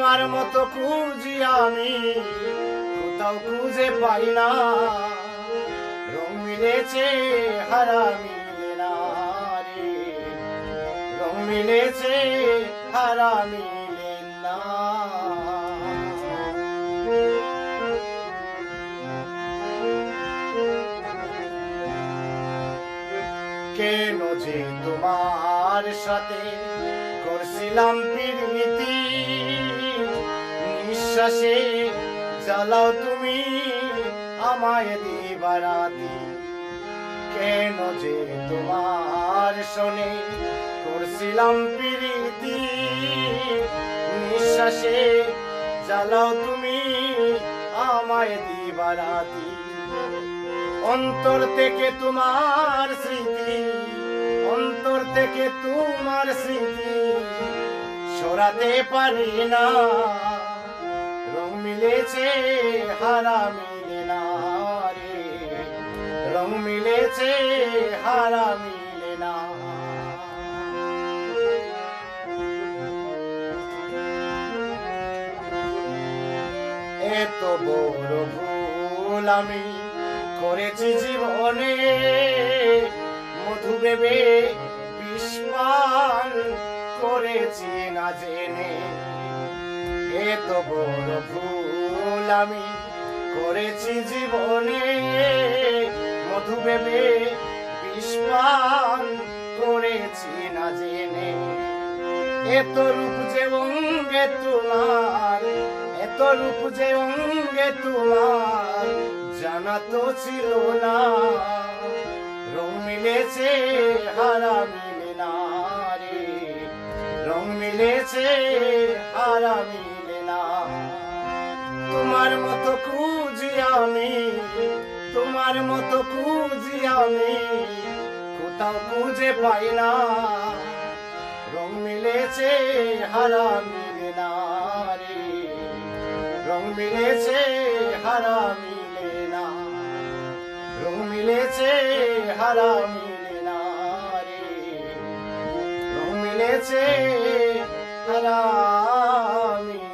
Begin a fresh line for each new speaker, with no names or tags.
তোমার মতো খুঁজি আমি কোথাও খুঁজে পাই না, রং মিলেছে হারা মিলে না রে, রং মিলেছে হারা মিলে না। কেন যে তোমার সাথে করছিলাম প্রীতি, নিঃশ্বাসে জ্বালাও তুমি আমায় দিবারাতি। কেন যে তোমার সনে করছিলাম প্রীতি, নিঃশ্বাসে জ্বালাও তুমি আমায় দিবারাতি। অন্তর থেকে তোমার স্মৃতি, অন্তর থেকে তোমার স্মৃতি সরাতে পারি না, রং মিলেছে হারা মিলে না রে, রং মিলেছে হারা মিলে না। এত বড় ভুল আমি করেছি জীবনে, মধু ভেবে বিষ পান করেছি না জেনে। এত বড় ভুল আমি করেছি জীবনে, মধু ভেবে বিষ পান করেছি না জেনে। এত রূপ যে অঙ্গে তোমার, এত রূপ যে অঙ্গে তোমার জানা তো ছিল না, রং মিলেছে হারা মিলে না রে, রং মিলেছে হারা মিলে না। তোমার মতো খুঁজি আমি, তোমার মতো খুঁজি আমি কোথাও খুঁজে পাই না, রং মিলেছে হারা মিলে না রে, রং মিলেছে হারা মিলে না, রং মিলেছে হারা মিলে না রে, রং মিলেছে হারা মিলে।